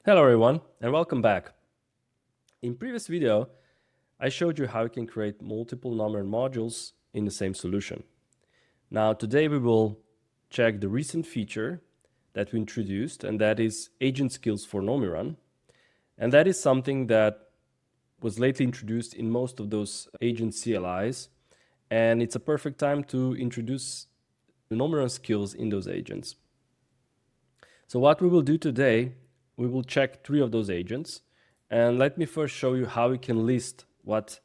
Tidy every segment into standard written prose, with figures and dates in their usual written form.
Hello everyone and welcome back. In previous video, I showed you how you can create multiple Nomirun modules in the same solution. Now today we will check the recent feature that we introduced, and that is agent skills for Nomirun. And that is something that was lately introduced in most of those agent CLIs, and it's a perfect time to introduce the Nomirun skills in those agents. So what we will do today, we will check 3 of those agents, and let me first show you how we can list what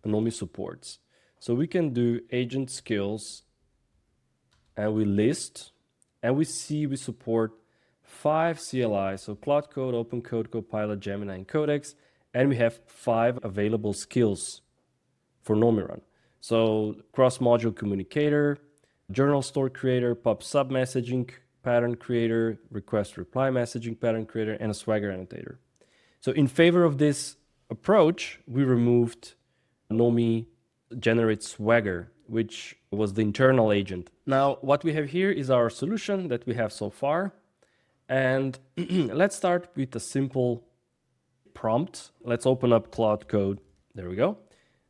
Nomi supports. So we can do agent skills and we list, and we see we support 5 CLIs, so Claude Code, Opencode, Copilot, Gemini, and Codex, and we have 5 available skills for Nomirun. So cross-module communicator, journal store creator, pub sub messaging pattern creator, request reply messaging pattern creator, and a Swagger annotator. So in favor of this approach, we removed Nomi generate Swagger, which was the internal agent. Now, what we have here is our solution that we have so far. And let's start with a simple prompt. Let's open up Claude Code. There we go.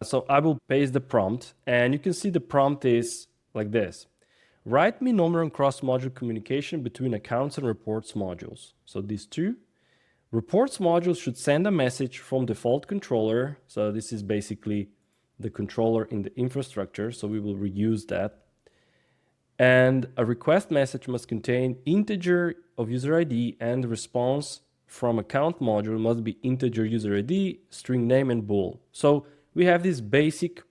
So I will paste the prompt, and you can see the prompt is like this. Write me Nomirun cross-module communication between accounts and reports modules. So these two. Reports modules should send a message from default controller. So this is basically the controller in the infrastructure. So we will reuse that. And a request message must contain integer of user ID, and the response from account module must be integer user ID, string name, and bool. So we have this basic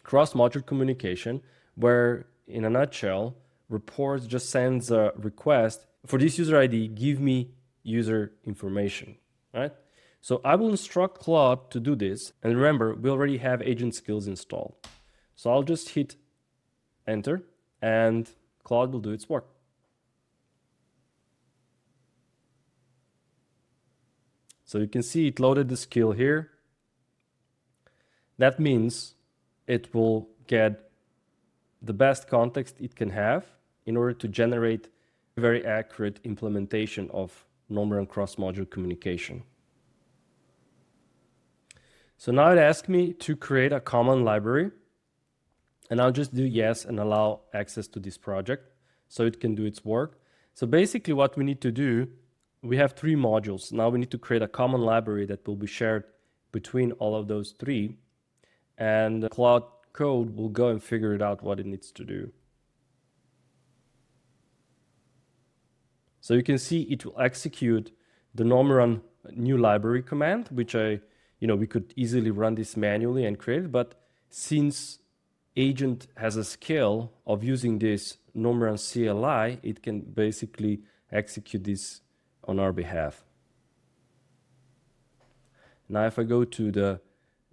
cross-module communication where, in a nutshell, reports just sends a request for this user ID, give me user information, right? So I will instruct Claude to do this. And remember, we already have agent skills installed. So I'll just hit enter and Claude will do its work. So you can see it loaded the skill here. That means it will get the best context it can have in order to generate a very accurate implementation of Nomirun cross-module communication. So now it asks me to create a common library, and I'll just do yes and allow access to this project so it can do its work. So basically what we need to do, we have 3 modules. Now we need to create a common library that will be shared between all of those 3, and Claude Code will go and figure it out what it needs to do. So you can see it will execute the Nomirun new library command, which we could easily run this manually and create it, but since agent has a skill of using this Nomirun CLI, it can basically execute this on our behalf. Now if I go to the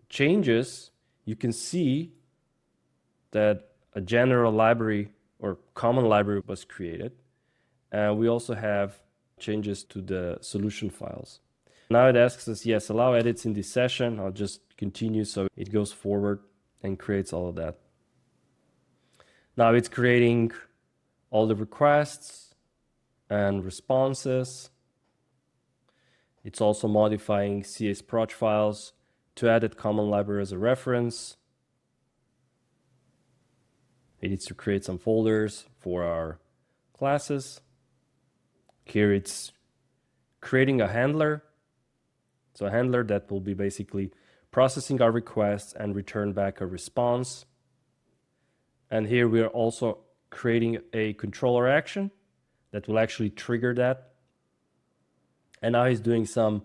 changes, you can see that a general library or common library was created. We also have changes to the solution files. Now it asks us, yes, allow edits in this session. I'll just continue so it goes forward and creates all of that. Now it's creating all the requests and responses. It's also modifying CSproj files to add that common library as a reference. It needs to create some folders for our classes. Here it's creating a handler. So a handler that will be basically processing our requests and return back a response. And here we are also creating a controller action that will actually trigger that. And now he's doing some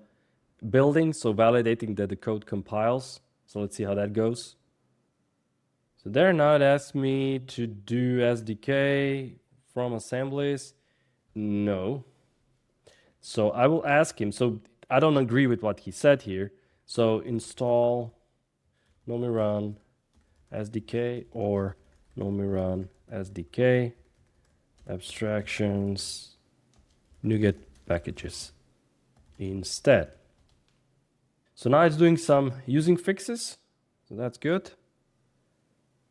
building, so validating that the code compiles. So let's see how that goes. So there, now it asks me to do SDK from assemblies. No. So I will ask him, so I don't agree with what he said here. So install Nomirun SDK or Nomirun SDK abstractions NuGet packages instead. So now it's doing some using fixes. So that's good.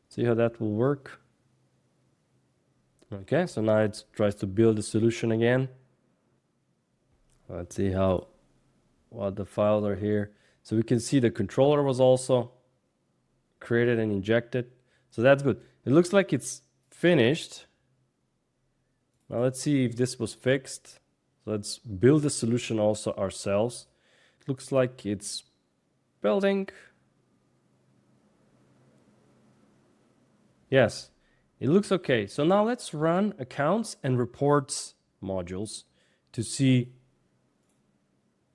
See how that will work. Okay, so now it tries to build a solution again. Let's see what the files are here. So we can see the controller was also created and injected. So that's good. It looks like it's finished. Now let's see if this was fixed. So let's build the solution also ourselves. It looks like it's building. Yes, it looks okay. So now let's run accounts and reports modules to see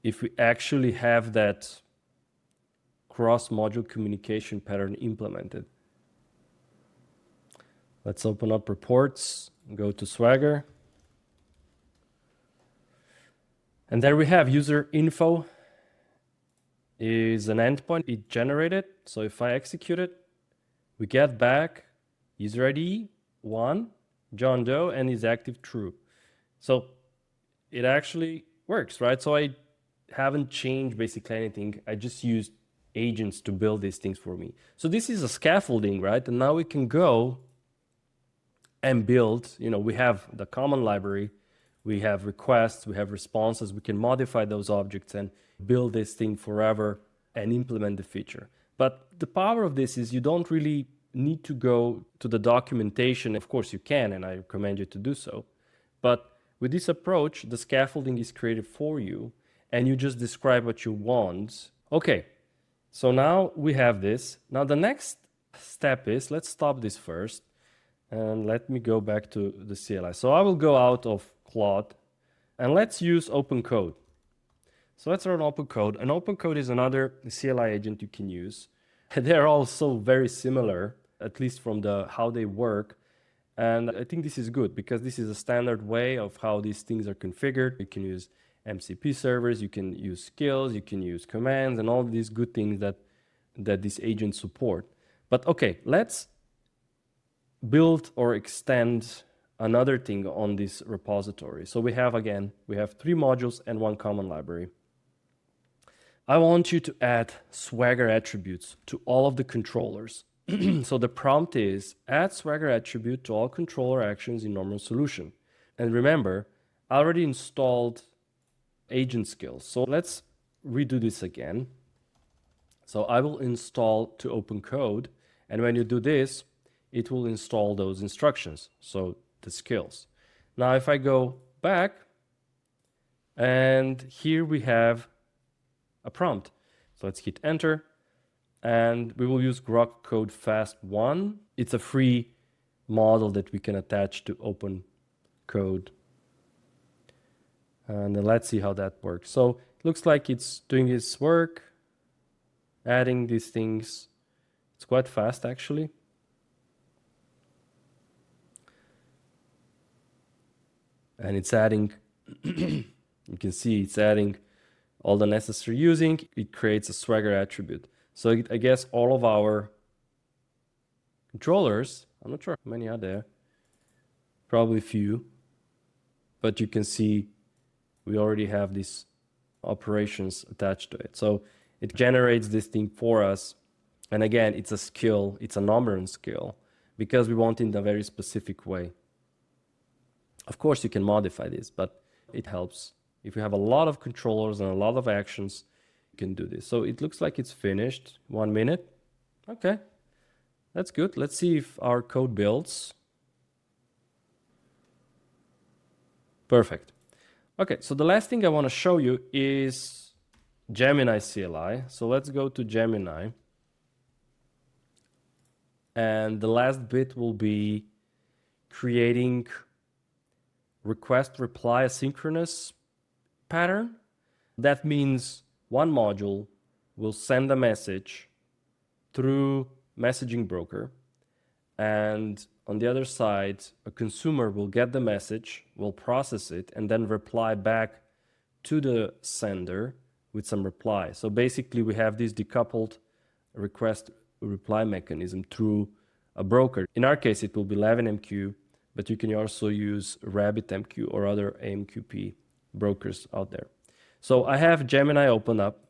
if we actually have that cross-module communication pattern implemented. Let's open up reports, go to Swagger. And there we have user info is an endpoint it generated. So if I execute it, we get back user ID 1, John Doe, and is active true. So it actually works, right? So I haven't changed basically anything. I just used agents to build these things for me. So this is a scaffolding, right? And now we can go and build, we have the common library, we have requests, we have responses, we can modify those objects and build this thing forever and implement the feature. But the power of this is you don't really need to go to the documentation. Of course you can, and I recommend you to do so. But with this approach, the scaffolding is created for you and you just describe what you want. Okay, so now we have this. Now the next step is, let's stop this first and let me go back to the CLI. So I will go out of Claude and let's use Opencode. So let's run Opencode. And Opencode is another CLI agent you can use. They're also very similar, at least from how they work. And I think this is good because this is a standard way of how these things are configured. You can use MCP servers, you can use skills, you can use commands, and all these good things that these agents support. But okay, let's build or extend another thing on this repository. So we have 3 modules and 1 common library. I want you to add Swagger attributes to all of the controllers. So the prompt is add Swagger attribute to all controller actions in Nomirun solution. And remember, I already installed agent skills. So let's redo this again. So I will install to Opencode. And when you do this, it will install those instructions. So the skills. Now, if I go back, and here we have a prompt. So let's hit enter. And we will use Claude Code Fast 1. It's a free model that we can attach to Opencode. And then let's see how that works. So it looks like it's doing its work, adding these things. It's quite fast, actually. And it's adding, you can see it's adding all the necessary using. It creates a Swagger attribute. So I guess all of our controllers, I'm not sure how many are there, probably few, but you can see we already have these operations attached to it. So it generates this thing for us. And again, it's a skill, it's a Nomirun skill, because we want it in a very specific way. Of course, you can modify this, but it helps. If you have a lot of controllers and a lot of actions, you can do this. So it looks like it's finished. 1 minute. Okay, that's good. Let's see if our code builds. Perfect. Okay, so the last thing I want to show you is Gemini CLI. So let's go to Gemini. And the last bit will be creating request reply asynchronous pattern. That means one module will send a message through messaging broker, and on the other side, a consumer will get the message, will process it, and then reply back to the sender with some reply. So basically, we have this decoupled request reply mechanism through a broker. In our case, it will be 11MQ, but you can also use RabbitMQ or other AMQP brokers out there. So I have Gemini open up,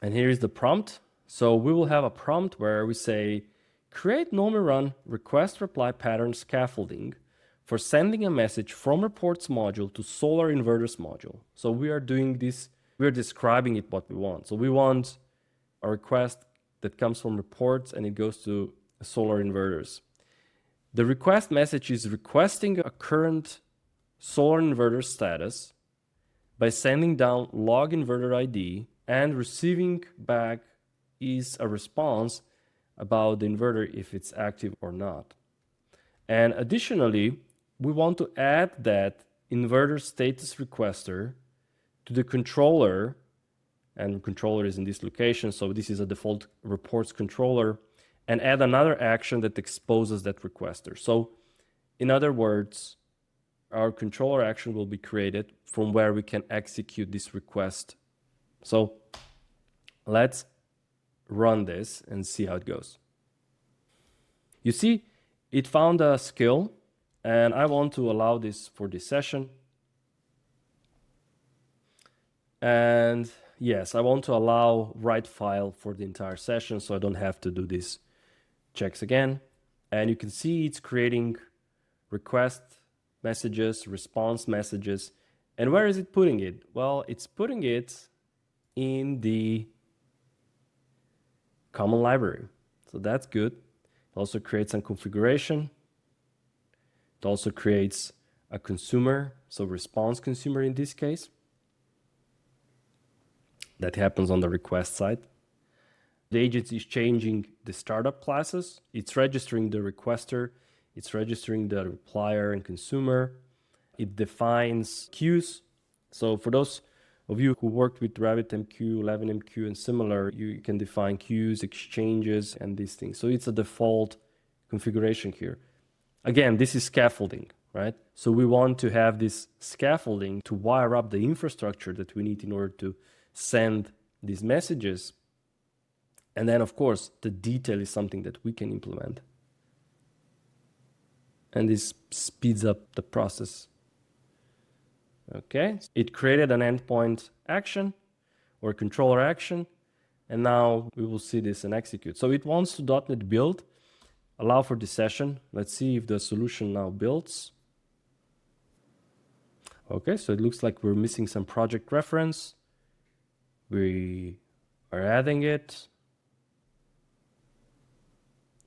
and here is the prompt. So we will have a prompt where we say, create Nomirun request reply pattern scaffolding for sending a message from reports module to solar inverters module. So we are doing this, we're describing it what we want. So we want a request that comes from reports and it goes to solar inverters. The request message is requesting a current solar inverter status by sending down log inverter ID, and receiving back is a response about the inverter if it's active or not. And additionally, we want to add that inverter status requester to the controller, and controller is in this location, so this is a default reports controller, and add another action that exposes that requester. So in other words, our controller action will be created from where we can execute this request. So let's run this and see how it goes. You see, it found a skill, and I want to allow this for this session. And yes, I want to allow write file for the entire session, so I don't have to do these checks again. And you can see it's creating request messages, response messages. And where is it putting it? Well, it's putting it in the common library. So that's good. It also creates some configuration. It also creates a consumer, so response consumer in this case. That happens on the request side. The agent is changing the startup classes. It's registering the requester. It's registering the replier and consumer. It defines queues. So for those of you who worked with RabbitMQ, LevinMQ, and similar, you can define queues, exchanges, and these things. So it's a default configuration here. Again, this is scaffolding, right? So we want to have this scaffolding to wire up the infrastructure that we need in order to send these messages. And then, of course, the detail is something that we can implement. And this speeds up the process. Okay, it created an endpoint action or controller action, and now we will see this and execute. So it wants to .NET build, allow for this session. Let's see if the solution now builds. Okay, so it looks like we're missing some project reference. We are adding it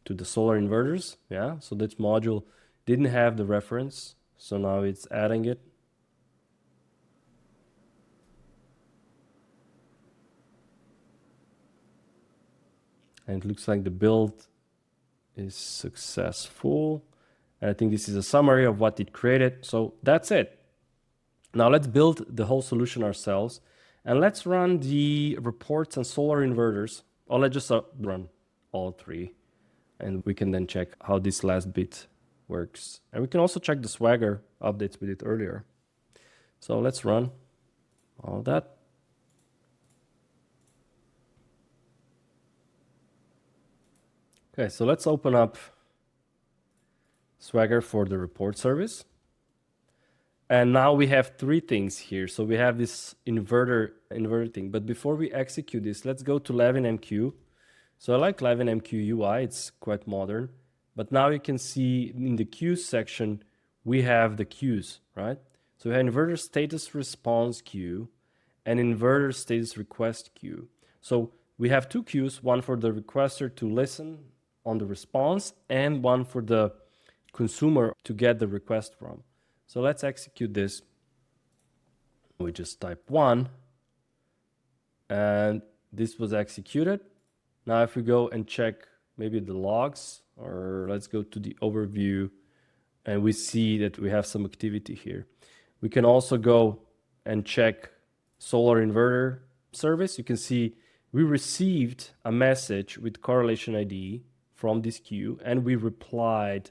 to the solar inverters. Yeah, so this module didn't have the reference, so now it's adding it. And it looks like the build is successful. And I think this is a summary of what it created. So that's it. Now let's build the whole solution ourselves. And let's run the reports and solar inverters. Or let's just run all three. And we can then check how this last bit works. And we can also check the Swagger updates we did earlier. So let's run all that. Okay, so let's open up Swagger for the report service. And now we have three things here. So we have this inverter thing. But before we execute this, let's go to LevinMQ. So I like LevinMQ UI. It's quite modern. But now you can see in the queues section, we have the queues, right? So we have inverter status response queue and inverter status request queue. So we have two queues, one for the requester to listen on the response and one for the consumer to get the request from. So let's execute this. We just type 1 and this was executed. Now if we go and check maybe the logs, or let's go to the overview, and we see that we have some activity here. We can also go and check solar inverter service. You can see we received a message with correlation ID from this queue, and we replied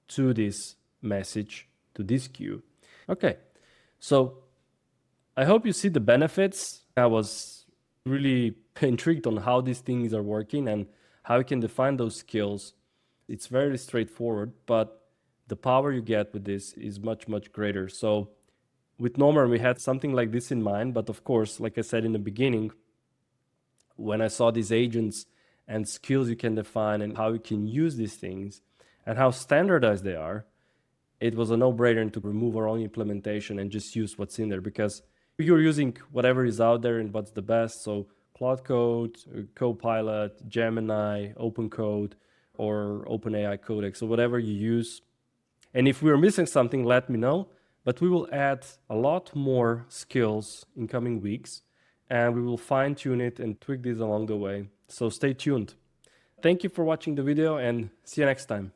to this message to this queue. Okay, so I hope you see the benefits. I was really intrigued on how these things are working and how you can define those skills. It's very straightforward, but the power you get with this is much, much greater. So with Nomirun, we had something like this in mind, but of course, like I said in the beginning, when I saw these agents and skills you can define and how you can use these things and how standardized they are, it was a no-brainer to remove our own implementation and just use what's in there, because you're using whatever is out there and what's the best. So Claude Code, Copilot, Gemini, Opencode, or OpenAI Codex, or whatever you use. And if we're missing something, let me know. But we will add a lot more skills in coming weeks, and we will fine-tune it and tweak this along the way. So stay tuned. Thank you for watching the video, and see you next time.